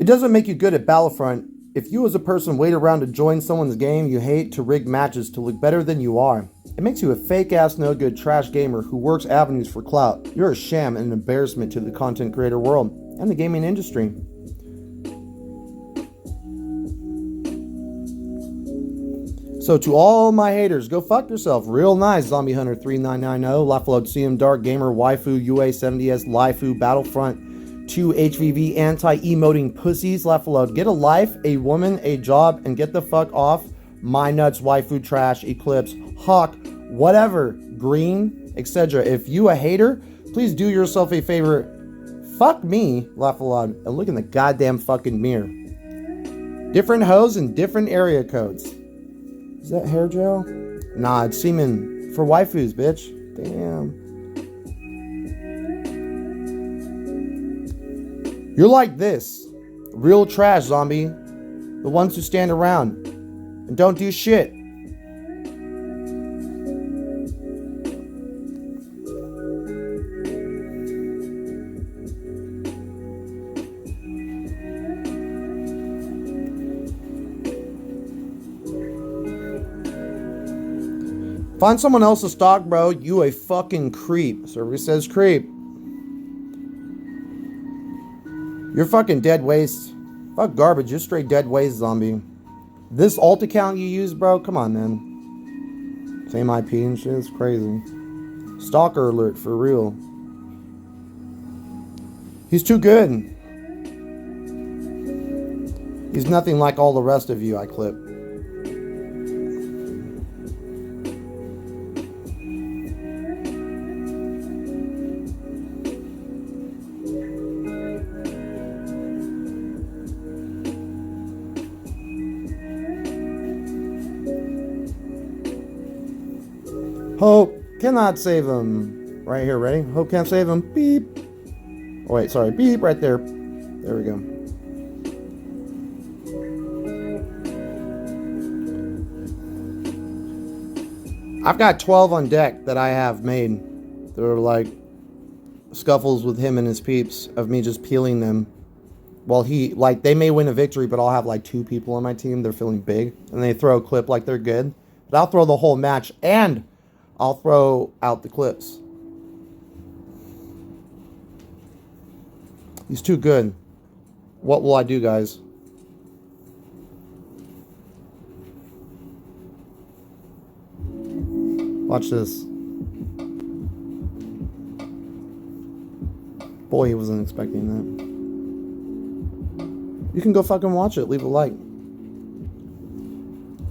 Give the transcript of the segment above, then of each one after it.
It doesn't make you good at Battlefront. If you as a person wait around to join someone's game you hate to rig matches to look better than you are, it makes you a fake-ass no-good trash gamer who works avenues for clout. You're a sham and an embarrassment to the content creator world and the gaming industry. So to all my haters, go fuck yourself. Real nice, Zombiehunter3990, Lafload CM Dark Gamer, Waifu, UA70S, Lifu, Battlefront 2 HVV, anti-emoting pussies, Lafload. Get a life, a woman, a job, and get the fuck off my nuts, Waifu Trash, Eclipse, Hawk, whatever, Green, etc. If you a hater, please do yourself a favor. Fuck me, Lafload, and look in the goddamn fucking mirror. Different hoes and different area codes. Is that hair gel? Nah, it's semen for waifus, bitch. Damn. You're like this. Real trash, zombie. The ones who stand around and don't do shit. Find someone else to stalk, bro. You a fucking creep. Server says creep. You're fucking dead waste. Fuck garbage. You're straight dead waste, zombie. This alt account you use, bro? Come on, man. Same IP and shit. It's crazy. Stalker alert, for real. He's too good. He's nothing like all the rest of you I clip. Hope cannot save him. Right here, ready? Hope can't save him. Beep. Oh, wait, sorry. Beep, right there. There we go. I've got 12 on deck that I have made. They're like scuffles with him and his peeps of me just peeling them. Well, they may win a victory, but I'll have like 2 people on my team. They're feeling big. And they throw a clip like they're good. But I'll throw the whole match and I'll throw out the clips. He's too good. What will I do, guys? Watch this. Boy, he wasn't expecting that. You can go fucking watch it. Leave a like.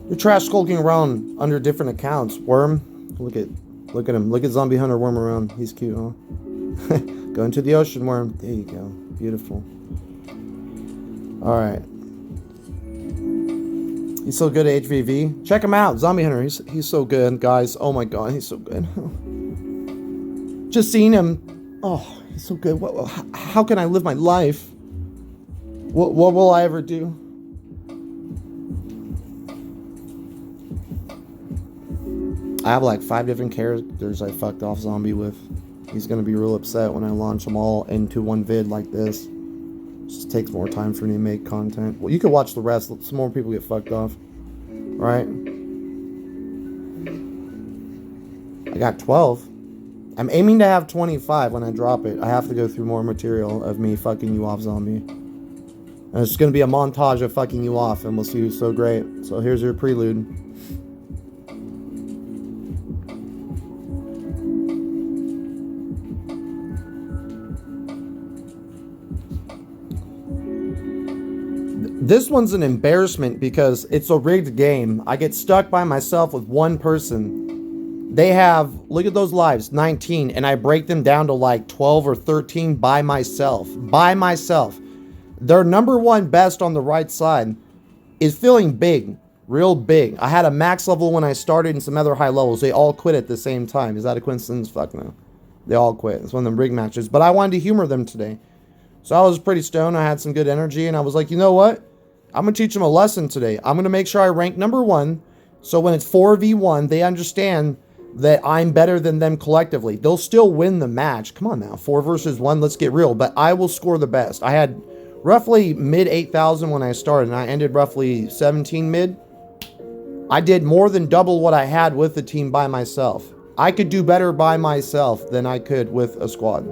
You're trash skulking around under different accounts. Worm. Look at him. Look at Zombie Hunter Worm around. He's cute, huh? Go into the ocean, Worm. There you go. Beautiful. Alright. He's so good at HVV. Check him out. Zombie Hunter. He's so good, guys. Oh my god, he's so good. Just seeing him. Oh, he's so good. How can I live my life? What will I ever do? I have like 5 different characters I fucked off Zombie with. He's gonna be real upset when I launch them all into one vid like this. It just takes more time for me to make content. Well, you can watch the rest. Let some more people get fucked off. Right? I got 12. I'm aiming to have 25 when I drop it. I have to go through more material of me fucking you off, Zombie. And it's gonna be a montage of fucking you off, and we'll see who's so great. So here's your prelude. This one's an embarrassment because it's a rigged game. I get stuck by myself with one person. They have, look at those lives, 19, and I break them down to like 12 or 13 by myself. By myself. Their number one best on the right side is feeling big, real big. I had a max level when I started and some other high levels. They all quit at the same time. Is that a coincidence? Fuck no. They all quit. It's one of them rig matches. But I wanted to humor them today. So I was pretty stoned. I had some good energy. And I was like, you know what? I'm going to teach them a lesson today. I'm going to make sure I rank number 1. So when it's 4v1, they understand that I'm better than them collectively. They'll still win the match. Come on now. 4 versus 1. Let's get real. But I will score the best. I had roughly mid 8,000 when I started, and I ended roughly 17 mid. I did more than double what I had with the team by myself. I could do better by myself than I could with a squad.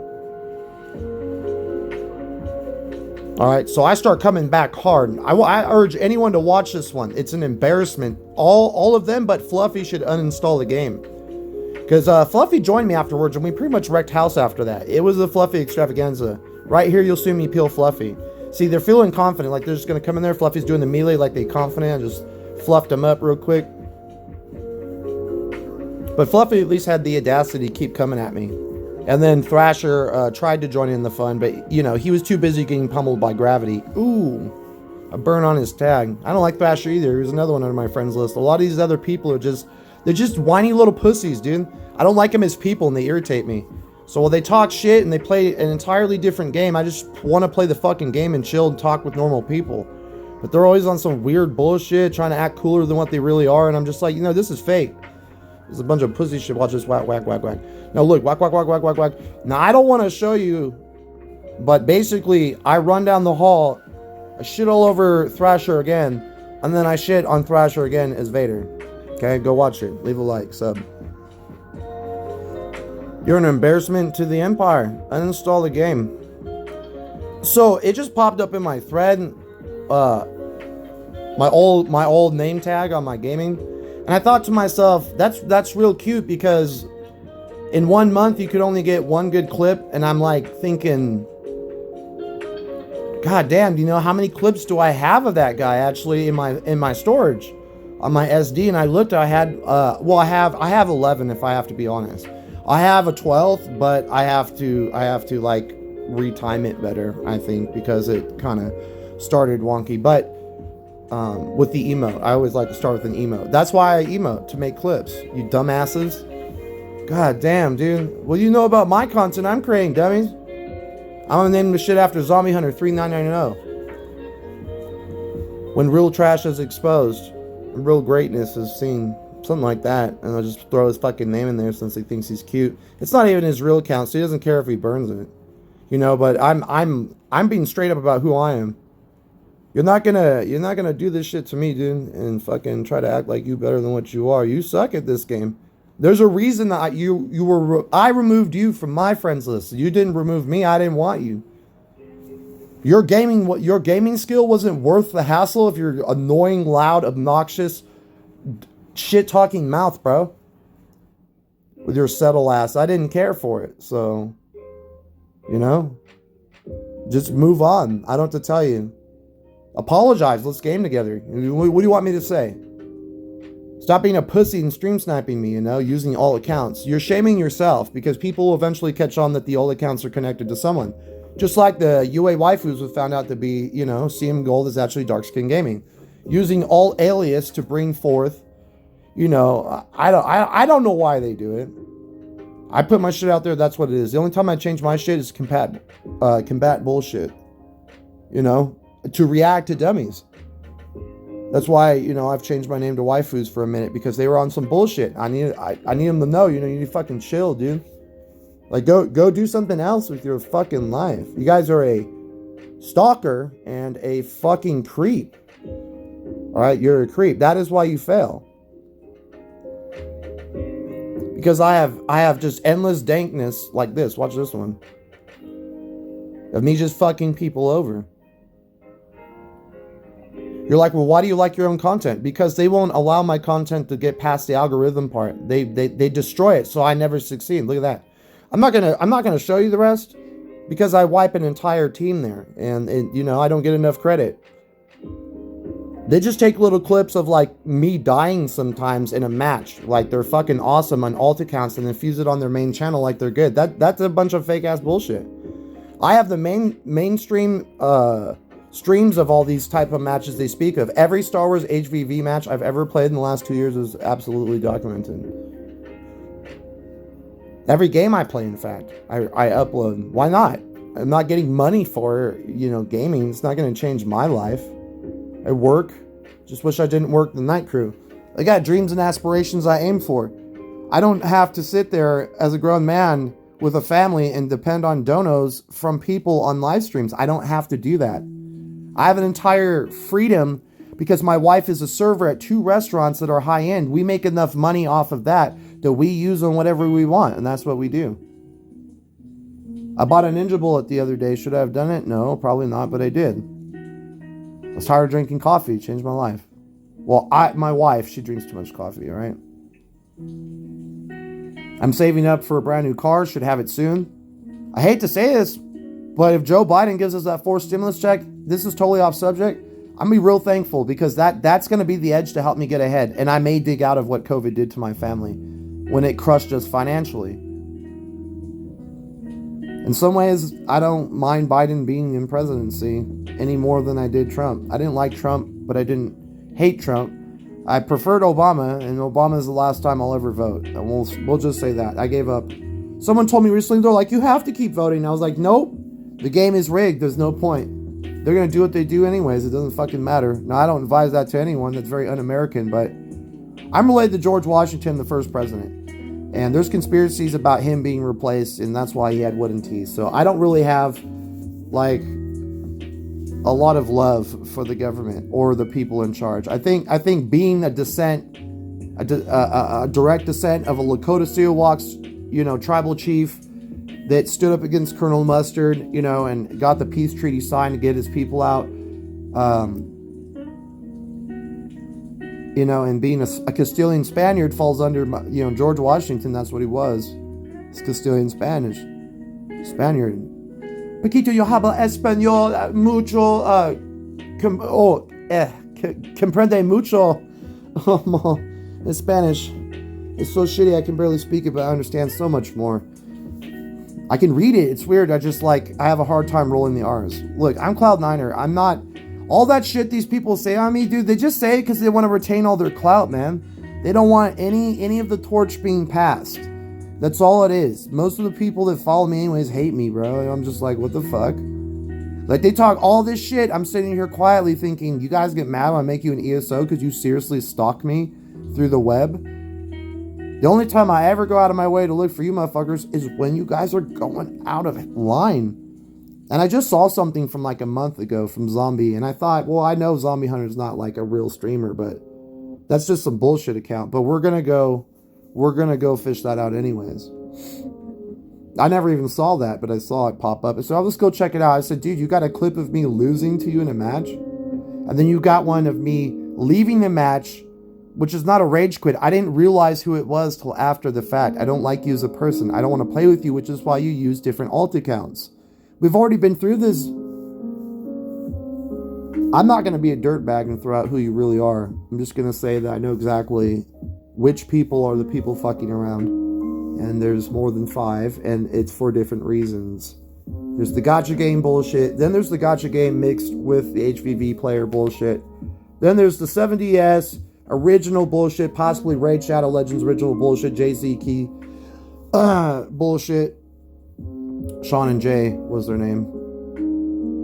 Alright, so I start coming back hard. I urge anyone to watch this one. It's an embarrassment. All of them but Fluffy should uninstall the game. Because Fluffy joined me afterwards, and we pretty much wrecked house after that. It was the Fluffy extravaganza. Right here, you'll see me peel Fluffy. See, they're feeling confident, like they're just going to come in there. Fluffy's doing the melee like they confident. I just fluffed them up real quick. But Fluffy at least had the audacity to keep coming at me. And then Thrasher tried to join in the fun, but, you know, he was too busy getting pummeled by gravity. Ooh, a burn on his tag. I don't like Thrasher either. He was another one on my friends list. A lot of these other people are just, they're just whiny little pussies, dude. I don't like them as people, and they irritate me. So while they talk shit and they play an entirely different game, I just want to play the fucking game and chill and talk with normal people. But they're always on some weird bullshit, trying to act cooler than what they really are, and I'm just like, you know, this is fake. There's a bunch of pussy shit. Watch this. Whack, whack, whack, whack. Now look, whack, whack, whack, whack, whack, whack. Now I don't want to show you, but basically I run down the hall, I shit all over Thrasher again, and then I shit on Thrasher again as Vader. Okay, go watch it. Leave a like, sub. You're an embarrassment to the Empire. Uninstall the game. So it just popped up in my thread, my old name tag on my gaming. And I thought to myself, that's real cute, because in 1 month you could only get one good clip, and I'm like thinking, God damn, do you know how many clips do I have of that guy actually in my storage on my SD? And I looked, I had well, I have 11 if I have to be honest. I have a 12th, but I have to like retime it better, I think, because it kind of started wonky. But with the emote, I always like to start with an emote. That's why I emote, to make clips, you dumbasses. God damn, dude. What do you know about my content I'm creating, dummies? I'm gonna name the shit after Zombiehunter3990. When real trash is exposed, and real greatness is seen. Something like that. And I'll just throw his fucking name in there since he thinks he's cute. It's not even his real account, so he doesn't care if he burns it. You know, but I'm being straight up about who I am. You're not gonna do this shit to me, dude, and fucking try to act like you better than what you are. You suck at this game. There's a reason that I removed you from my friends list. You didn't remove me. I didn't want you. Your gaming skill wasn't worth the hassle of your annoying, loud, obnoxious, shit-talking mouth, bro. With your settle ass. I didn't care for it, so, you know, just move on. I don't have to tell you. Apologize. Let's game together. What do you want me to say? Stop being a pussy and stream sniping me, you know, using all accounts. You're shaming yourself, because people will eventually catch on that the all accounts are connected to someone. Just like the UA waifus was found out to be, you know, CM Gold is actually Dark Skin Gaming. Using all alias to bring forth, you know, I don't know why they do it. I put my shit out there, that's what it is. The only time I change my shit is combat bullshit. You know, to react to dummies. That's why, you know, I've changed my name to waifus for a minute, because they were on some bullshit. I need them to know, you know, you need to fucking chill, dude. Like, go do something else with your fucking life. You guys are a stalker and a fucking creep. Alright, you're a creep. That is why you fail. Because I have just endless dankness like this. Watch this one. Of me just fucking people over. You're like, well, why do you like your own content? Because they won't allow my content to get past the algorithm part. They destroy it, so I never succeed. Look at that. I'm not gonna show you the rest, because I wipe an entire team there, and you know, I don't get enough credit. They just take little clips of like me dying sometimes in a match, like they're fucking awesome on alt accounts, and then fuse it on their main channel like they're good. That's a bunch of fake ass bullshit. I have the mainstream streams of all these type of matches they speak of. Every Star Wars HVV match I've ever played in the last 2 years is absolutely documented. Every game I play, in fact, I upload. Why not? I'm not getting money for, you know, gaming. It's not going to change my life. I work. Just wish I didn't work the night crew. I got dreams and aspirations I aim for. I don't have to sit there as a grown man with a family and depend on donos from people on live streams. I don't have to do that. I have an entire freedom because my wife is a server at 2 restaurants that are high end. We make enough money off of that we use on whatever we want, and that's what we do. I bought a Ninja Bullet the other day. Should I have done it? No, probably not, but I did. I was tired of drinking coffee. It changed my life. Well, my wife, she drinks too much coffee, all right? I'm saving up for a brand new car. Should have it soon. I hate to say this, but if Joe Biden gives us that 4th stimulus check, this is totally off subject, I'm going to be real thankful because that's going to be the edge to help me get ahead. And I may dig out of what COVID did to my family when it crushed us financially. In some ways, I don't mind Biden being in presidency any more than I did Trump. I didn't like Trump, but I didn't hate Trump. I preferred Obama, and Obama is the last time I'll ever vote. And we'll just say that. I gave up. Someone told me recently, they're like, you have to keep voting. I was like, nope. The game is rigged. There's no point. They're going to do what they do anyways. It doesn't fucking matter. Now, I don't advise that to anyone. That's very un-American, but I'm related to George Washington, the first president. And there's conspiracies about him being replaced, and that's why he had wooden teeth. So I don't really have, like, a lot of love for the government or the people in charge. I think being a direct descent of a Lakota Sioux, tribal chief that stood up against Colonel Mustard, and got the peace treaty signed to get his people out, and being a Castilian Spaniard falls under, George Washington. That's what he was. It's Castilian Spaniard. Poquito yo hablo español mucho, comprende mucho. In Spanish, it's so shitty I can barely speak it, but I understand so much more. I can read it. It's weird. I have a hard time rolling the R's. Look, I'm Cloud9er. I'm not... All that shit these people say on me, dude, they just say it because they want to retain all their clout, man. They don't want any of the torch being passed. That's all it is. Most of the people that follow me anyways hate me, bro. I'm just like, what the fuck? Like, they talk all this shit. I'm sitting here quietly thinking, you guys get mad when I make you an ESO because you seriously stalk me through the web? The only time I ever go out of my way to look for you motherfuckers is when you guys are going out of line. And I just saw something from like a month ago from Zombie, and I thought, well, I know Zombiehunter's not like a real streamer, but that's just some bullshit account. But we're gonna go fish that out anyways. I never even saw that, but I saw it pop up. So I'll just go check it out. I said, dude, you got a clip of me losing to you in a match? And then you got one of me leaving the match, which is not a rage quit. I didn't realize who it was till after the fact. I don't like you as a person. I don't want to play with you, which is why you use different alt accounts. We've already been through this. I'm not going to be a dirtbag and throw out who you really are. I'm just going to say that I know exactly which people are the people fucking around. And there's more than 5, and it's for different reasons. There's the gacha game bullshit. Then there's the gacha game mixed with the HVV player bullshit. Then there's the 7DS original bullshit, possibly Raid Shadow Legends original bullshit, Jay-Z Key bullshit. Sean and Jay was their name.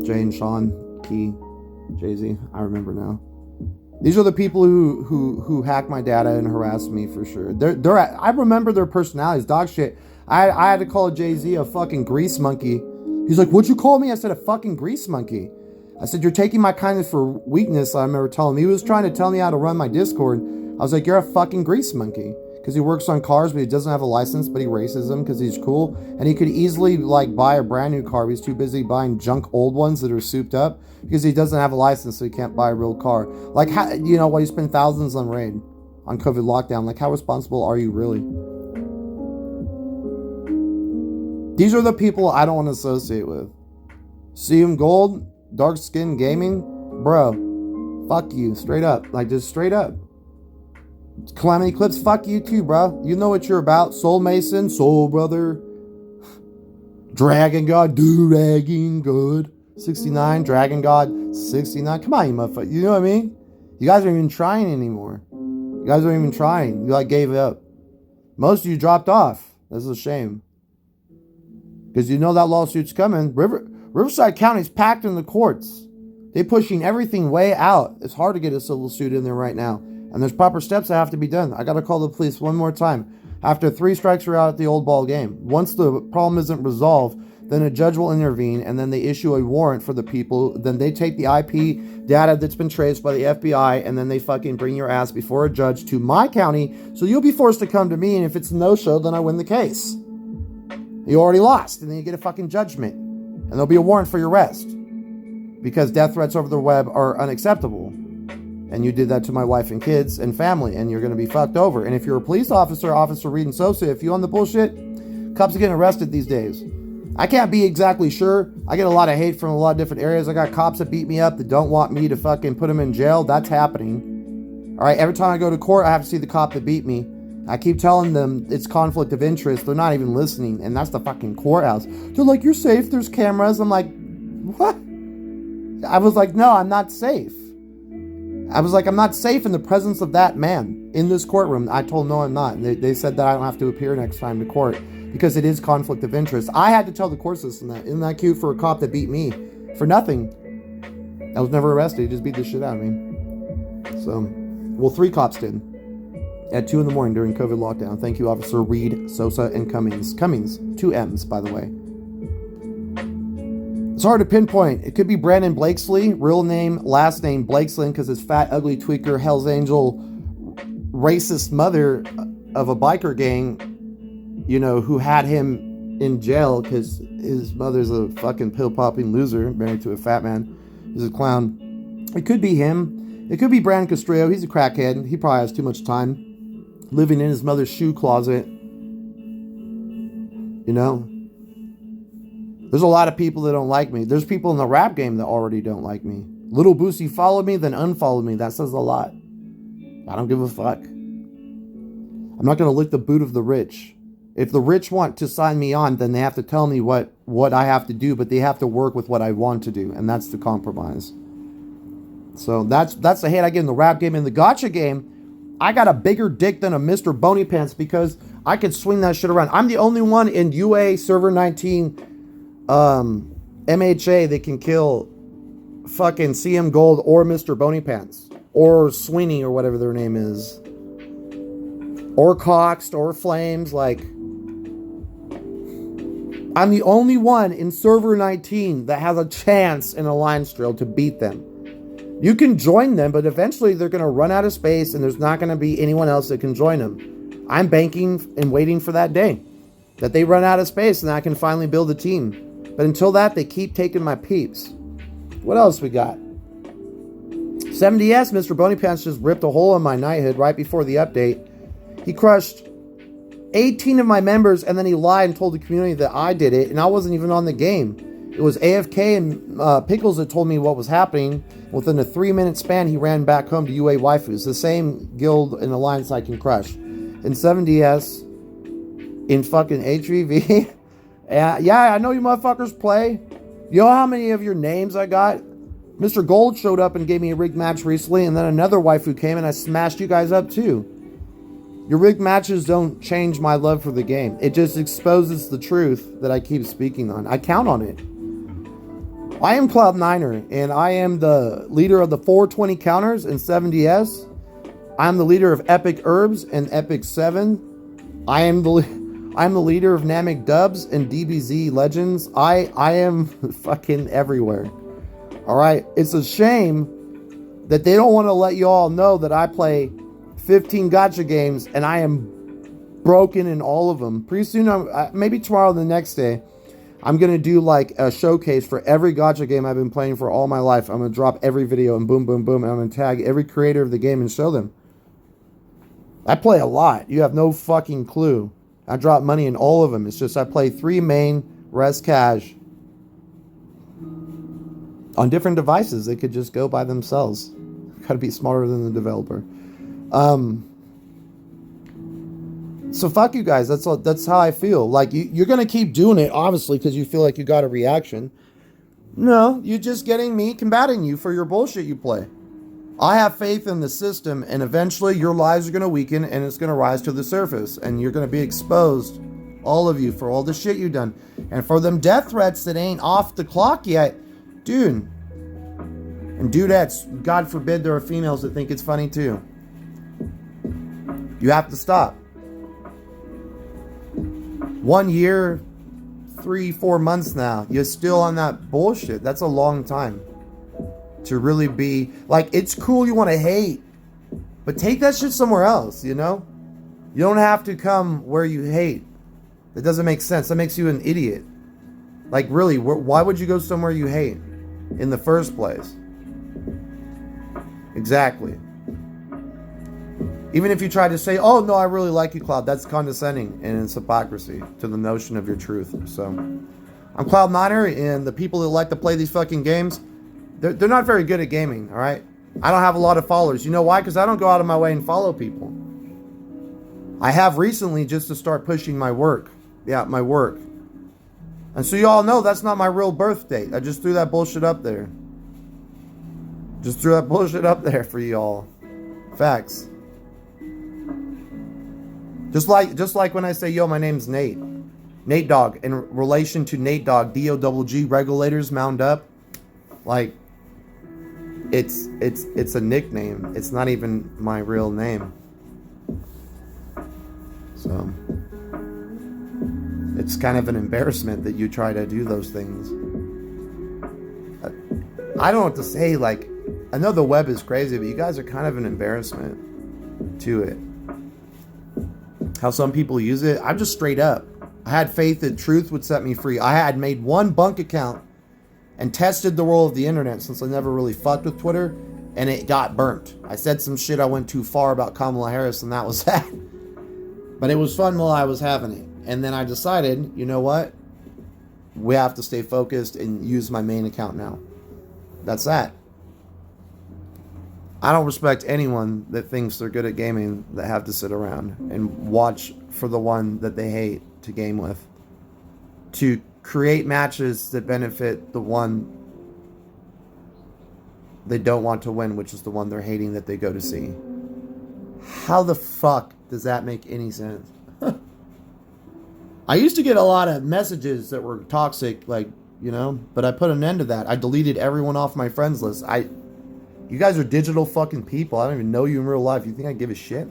Jay and Sean Key, Jay-Z. I remember now. These are the people who hack my data and harass me for sure. I remember their personalities. Dog shit. I had to call Jay-Z a fucking grease monkey. He's like, what'd you call me? I said, a fucking grease monkey. I said, you're taking my kindness for weakness. I remember telling him. He was trying to tell me how to run my Discord. I was like, you're a fucking grease monkey. Because he works on cars, but he doesn't have a license, but he races them because he's cool. And he could easily, like, buy a brand new car, but he's too busy buying junk old ones that are souped up because he doesn't have a license, so he can't buy a real car. Like, how, while you spend thousands on raid, on COVID lockdown, like, how responsible are you really? These are the people I don't want to associate with. CM Gold, dark skin gaming, bro, fuck you, straight up. Like, just straight up. Calamity Clips, fuck you too, bro. You know what you're about. Soul Mason, Soul Brother. Dragon God, Dragon God. 69, Dragon God, 69. Come on, you motherfucker. You know what I mean? You guys aren't even trying anymore. You guys aren't even trying. You, like, gave up. Most of you dropped off. That's a shame. Because you know that lawsuit's coming. Riverside County's packed in the courts. They're pushing everything way out. It's hard to get a civil suit in there right now. And there's proper steps that have to be done. I got to call the police one more time. After 3 strikes, we're out at the old ball game. Once the problem isn't resolved, then a judge will intervene, and then they issue a warrant for the people. Then they take the IP data that's been traced by the FBI, and then they fucking bring your ass before a judge to my county, so you'll be forced to come to me, and if it's a no-show, then I win the case. You already lost, and then you get a fucking judgment, and there'll be a warrant for your arrest, because death threats over the web are unacceptable. And you did that to my wife and kids and family, and you're going to be fucked over. And if you're a police officer, Officer Reed and Sosa, if you on the bullshit, cops are getting arrested these days. I can't be exactly sure. I get a lot of hate from a lot of different areas. I got cops that beat me up that don't want me to fucking put them in jail. That's happening. All right, every time I go to court, I have to see the cop that beat me. I keep telling them it's conflict of interest. They're not even listening, and that's the fucking courthouse. They're like, you're safe, there's cameras. I'm like, what? I was like, no, I'm not safe. I was like, I'm not safe in the presence of that man in this courtroom. I told no, I'm not. And they said that I don't have to appear next time to court because it is conflict of interest. I had to tell the court system that. Isn't that cute for a cop that beat me for nothing? I was never arrested. He just beat the shit out of me. So, well, 3 cops did at 2 a.m. during COVID lockdown. Thank you, Officer Reed, Sosa, and Cummings. Cummings, 2 M's, by the way. It's hard to pinpoint. It could be Brandon Blakesley, real name, last name Blakesley, because his fat, ugly tweaker, Hell's Angel, racist mother of a biker gang, you know, who had him in jail because his mother's a fucking pill-popping loser, married to a fat man. He's a clown. It could be him. It could be Brandon Castrillo. He's a crackhead. He probably has too much time living in his mother's shoe closet. You know? There's a lot of people that don't like me. There's people in the rap game that already don't like me. Little Boosie followed me, then unfollowed me. That says a lot. I don't give a fuck. I'm not going to lick the boot of the rich. If the rich want to sign me on, then they have to tell me what I have to do, but they have to work with what I want to do, and that's the compromise. So that's the hate I get in the rap game. In the gacha game, I got a bigger dick than a Mr. Bony Pants because I could swing that shit around. I'm the only one in UA Server 19 MHA that can kill fucking CM Gold or Mr. Bony Pants or Sweeney or whatever their name is, or Coxed or Flames. Like, I'm the only one in Server 19 that has a chance in Alliance Drill to beat them. You can join them, but eventually they're going to run out of space and there's not going to be anyone else that can join them. I'm banking and waiting for that day that they run out of space and I can finally build a team. But until that, they keep taking my peeps. What else we got? 70S, Mr. Bony Pants just ripped a hole in my knighthood right before the update. He crushed 18 of my members, and then he lied and told the community that I did it, and I wasn't even on the game. It was AFK and Pickles that told me what was happening. Within a 3-minute span, he ran back home to UA Waifus, the same guild and alliance I can crush. In 70S, in fucking HVV... Yeah, I know you motherfuckers play. You know how many of your names I got? Mr. Gold showed up and gave me a rigged match recently, and then another waifu came and I smashed you guys up too. Your rigged matches don't change my love for the game. It just exposes the truth that I keep speaking on. I count on it. I am Cloud9er, and I am the leader of the 420 counters in 70S. I'm the leader of Epic Herbs and Epic 7. I'm the leader of Namek Dubs and DBZ Legends. I am fucking everywhere. All right. It's a shame that they don't want to let you all know that I play 15 gacha games and I am broken in all of them. Pretty soon, maybe tomorrow or the next day, I'm going to do like a showcase for every gacha game I've been playing for all my life. I'm going to drop every video and boom, boom, boom. And I'm going to tag every creator of the game and show them. I play a lot. You have no fucking clue. I drop money in all of them. It's just I play 3 main, rest cash. On different devices, they could just go by themselves. Gotta be smarter than the developer. So fuck you guys. That's how I feel. Like, you're gonna keep doing it, obviously, because you feel like you got a reaction. No, you're just getting me combating you for your bullshit you play. I have faith in the system, and eventually your lives are going to weaken, and it's going to rise to the surface, and you're going to be exposed, all of you, for all the shit you've done. And for them death threats that ain't off the clock yet, dude, and dudettes, God forbid there are females that think it's funny too. You have to stop. 1 year, 3-4 months now. You're still on that bullshit. That's a long time to really be like, it's cool you want to hate, but take that shit somewhere else, you know? You don't have to come where you hate. That doesn't make sense. That makes you an idiot. Like, really, why would you go somewhere you hate in the first place? Exactly. Even if you try to say, oh, no, I really like you, Cloud, that's condescending and it's hypocrisy to the notion of your truth. So, I'm Cloud9er, and the people that like to play these fucking games, they're not very good at gaming, all right? I don't have a lot of followers. You know why? Because I don't go out of my way and follow people. I have recently just to start pushing my work. Yeah, my work. And so you all know that's not my real birth date. I just threw that bullshit up there. Just threw that bullshit up there for you all. Facts. Just like when I say, yo, my name's Nate. Nate Dogg. In relation to Nate Dogg, D-O-G-G, regulators, mound up. Like, it's a nickname. It's not even my real name. So, it's kind of an embarrassment that you try to do those things. I don't know what to say. Like, I know the web is crazy, but you guys are kind of an embarrassment to it. How some people use it, I'm just straight up. I had faith that truth would set me free. I had made one bunk account and tested the world of the internet, since I never really fucked with Twitter, and it got burnt. I said some shit I went too far about Kamala Harris, and that was that. But it was fun while I was having it. And then I decided, you know what? We have to stay focused and use my main account now. That's that. I don't respect anyone that thinks they're good at gaming that have to sit around and watch for the one that they hate to game with. To create matches that benefit the one they don't want to win, which is the one they're hating that they go to see. How the fuck does that make any sense? I used to get a lot of messages that were toxic, like, you know, but I put an end to that. I deleted everyone off my friends list. You guys are digital fucking people. I don't even know you in real life. You think I give a shit?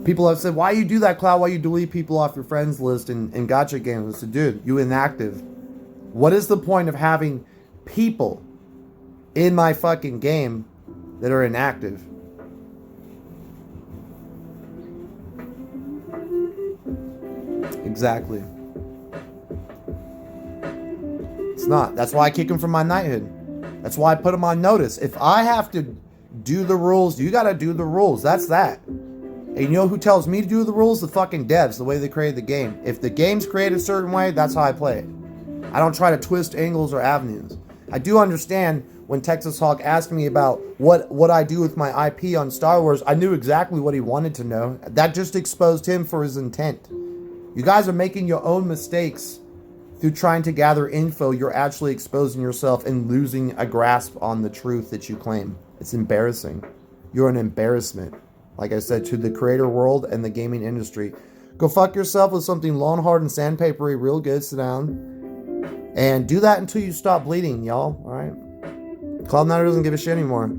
People have said, why you do that, Cloud? Why you delete people off your friends list in gacha games? I said, dude, you inactive. What is the point of having people in my fucking game that are inactive? Exactly. It's not. That's why I kick him from my knighthood. That's why I put him on notice. If I have to do the rules, you gotta do the rules. That's that. And you know who tells me to do the rules? The fucking devs, the way they created the game. If the game's created a certain way, that's how I play it. I don't try to twist angles or avenues. I do understand when Texas Hawk asked me about what I do with my IP on Star Wars, I knew exactly what he wanted to know. That just exposed him for his intent. You guys are making your own mistakes. Through trying to gather info, you're actually exposing yourself and losing a grasp on the truth that you claim. It's embarrassing. You're an embarrassment. Like I said, to the creator world and the gaming industry. Go fuck yourself with something long, hard, and sandpapery real good. Sit down. And do that until you stop bleeding, y'all. Alright? Cloud9er doesn't give a shit anymore.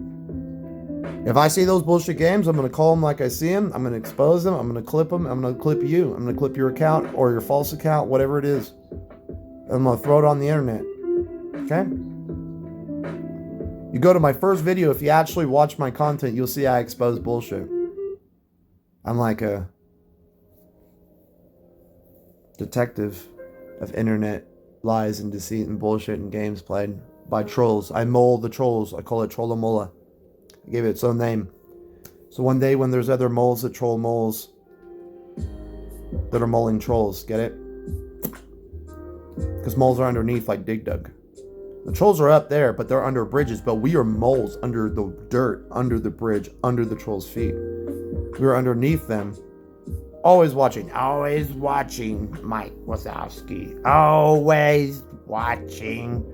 If I see those bullshit games, I'm going to call them like I see them. I'm going to expose them. I'm going to clip them. I'm going to clip you. I'm going to clip your account or your false account, whatever it is. I'm going to throw it on the internet. Okay? You go to my first video, if you actually watch my content, you'll see I expose bullshit. I'm like a detective of internet lies and deceit and bullshit and games played by trolls. I mole the trolls. I call it Trollamola. I gave it its own name. So one day when there's other moles that troll moles that are moling trolls, get it? Because moles are underneath like Dig Dug. The trolls are up there, but they're under bridges. But we are moles under the dirt, under the bridge, under the trolls' feet. We're underneath them. Always watching, Mike Wazowski. Always watching.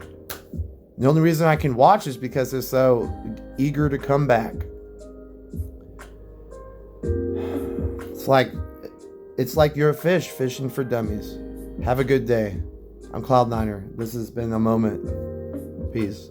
The only reason I can watch is because they're so eager to come back. It's like you're a fish fishing for dummies. Have a good day. I'm Cloud9er. This has been a moment. Peace.